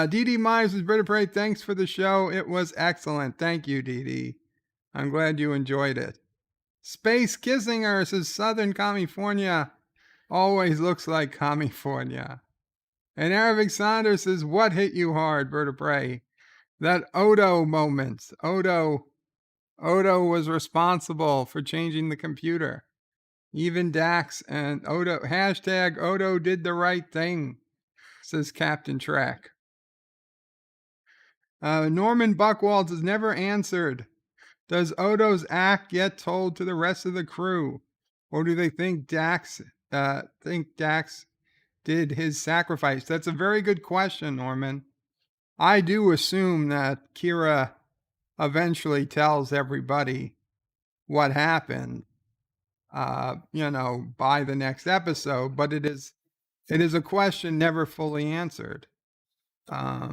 Dee Dee Myers is Brita Parade. Thanks for the show. It was excellent. Thank you, Dee Dee. I'm glad you enjoyed it. Space Kissinger says Southern California always looks like California. And Arabic Saunders says, what hit you hard, Berta Prey? That Odo moment. Odo was responsible for changing the computer. Even Dax and Odo, hashtag Odo did the right thing, says Captain Trek. Norman Buckwald has never answered. Does Odo's act get told to the rest of the crew? Or do they think Dax did his sacrifice? That's a very good question, Norman. I do assume that Kira eventually tells everybody what happened, by the next episode, but it is It is a question never fully answered. I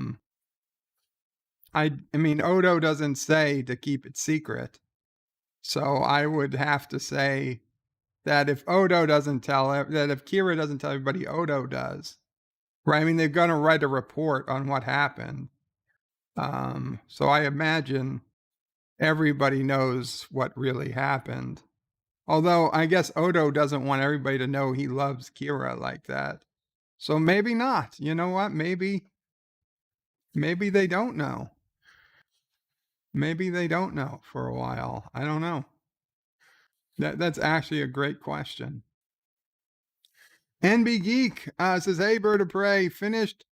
mean, Odo doesn't say to keep it secret. So I would have to say that if Odo doesn't tell that if Kira doesn't tell everybody, Odo does. Right? I mean, they're going to write a report on what happened. So I imagine everybody knows what really happened. Although I guess Odo doesn't want everybody to know he loves Kira like that. So maybe not. You know what? Maybe they don't know. Maybe they don't know for a while. I don't know. That's actually a great question. NB Geek says, hey, Bird of Prey, finished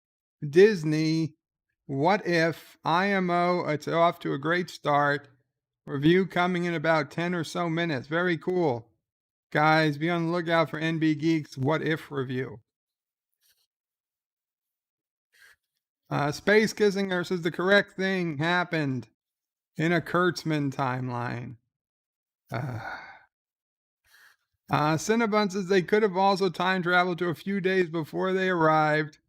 Disney. What if IMO? It's off to a great start. Review coming in about 10 or so minutes. Very cool. Guys, be on the lookout for NB Geek's What If review. Space Kissing Her says the correct thing happened in a Kurtzman timeline. Cinnabon says they could have also time traveled to a few days before they arrived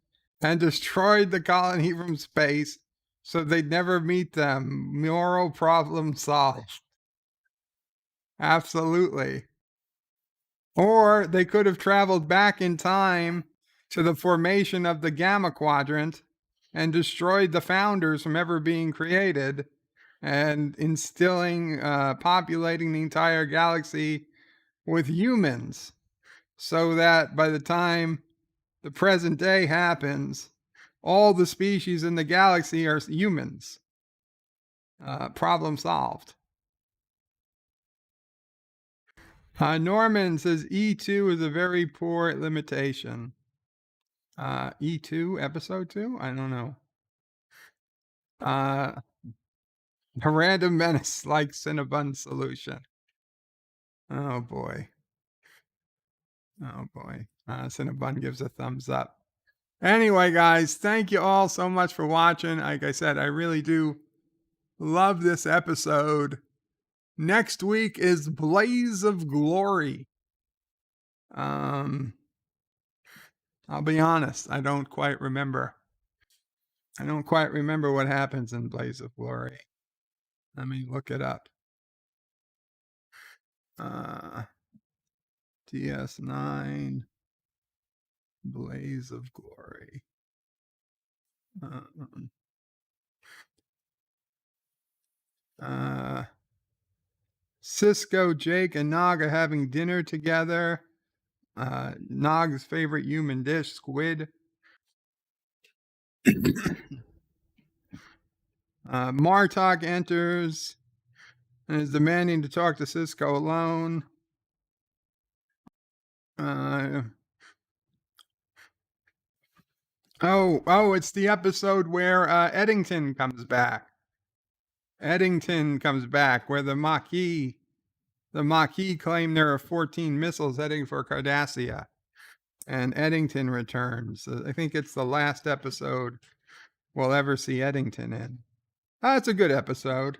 and destroyed the colony from space so they'd never meet them. Moral problem solved. Absolutely. Or they could have traveled back in time to the formation of the Gamma Quadrant and destroyed the founders from ever being created and instilling, populating the entire galaxy with humans so that by the time the present day happens, all the species in the galaxy are humans. Problem solved. Norman says E2 is a very poor limitation. E2, episode 2? I don't know. A random menace like Cinnabon solution. Oh boy. Oh boy. Cinnabon gives a thumbs up. Anyway, guys, thank you all so much for watching. Like I said, I really do love this episode. Next week is Blaze of Glory. I'll be honest, I don't quite remember. I don't quite remember what happens in Blaze of Glory. Let me look it up. DS9 Blaze of Glory. Sisko, Jake, and Nog are having dinner together. Nog's favorite human dish, squid. Martok enters and is demanding to talk to Sisko alone. It's the episode where Eddington comes back. Eddington comes back, where the Maquis claim there are 14 missiles heading for Cardassia, and Eddington returns. I think it's the last episode we'll ever see Eddington in. It's a good episode.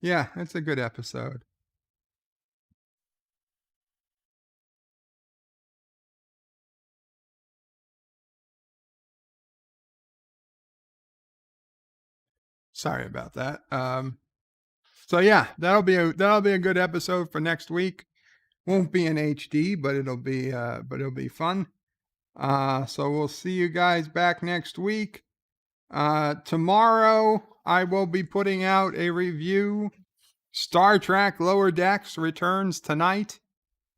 Yeah, it's a good episode. Sorry about that. So yeah, that'll be a good episode for next week. Won't be in HD, but it'll be fun. So we'll see you guys back next week. Tomorrow I will be putting out a review. Star Trek Lower Decks returns tonight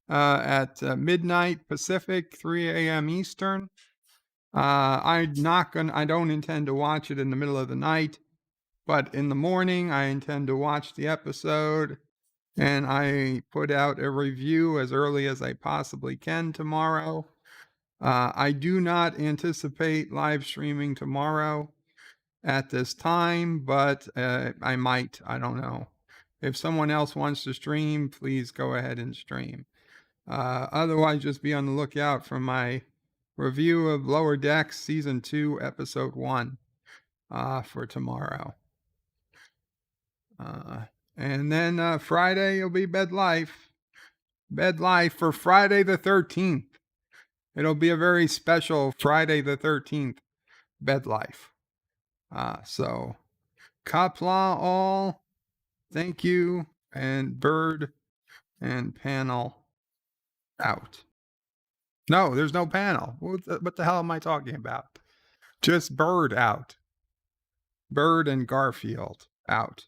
at midnight Pacific, 3 a.m. Eastern. I don't intend to watch it in the middle of the night, but in the morning I intend to watch the episode, and I put out a review as early as I possibly can tomorrow. I do not anticipate live streaming tomorrow at this time, but I might. I don't know. If someone else wants to stream, please go ahead and stream. Otherwise, just be on the lookout for my review of Lower Decks Season 2, Episode 1 for tomorrow. And then Friday will be Bed Life. Bed Life for Friday the 13th. It'll be a very special Friday the 13th bed life. So Qapla all, thank you, and Bird and panel out. No, there's no panel. What the hell am I talking about? Just Bird out. Bird and Garfield out.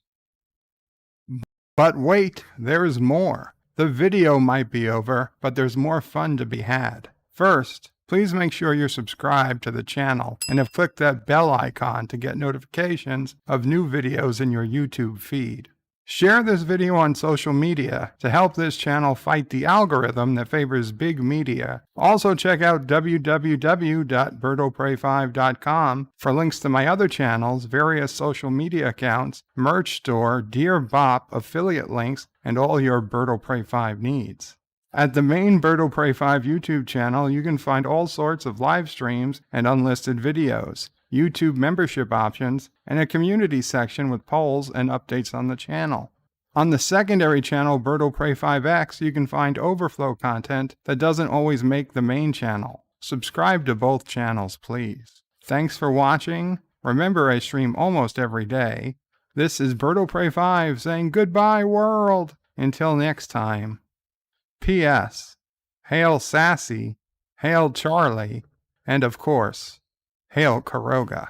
But wait, there's more. The video might be over, but there's more fun to be had. First, please make sure you're subscribed to the channel and have clicked that bell icon to get notifications of new videos in your YouTube feed. Share this video on social media to help this channel fight the algorithm that favors big media. Also check out www.birdopray5.com for links to my other channels, various social media accounts, merch store, Dear Bop, affiliate links, and all your Birdo Pray 5 needs. At the main Birdo Pray 5 YouTube channel, you can find all sorts of live streams and unlisted videos, YouTube membership options, and a community section with polls and updates on the channel. On the secondary channel, Birdo Pray 5X, you can find overflow content that doesn't always make the main channel. Subscribe to both channels, please. Thanks for watching. Remember, I stream almost every day. This is Birdo Pray 5 saying goodbye, world. Until next time. P.S. Hail Sassy, hail Charlie, and of course, hail Kuroga.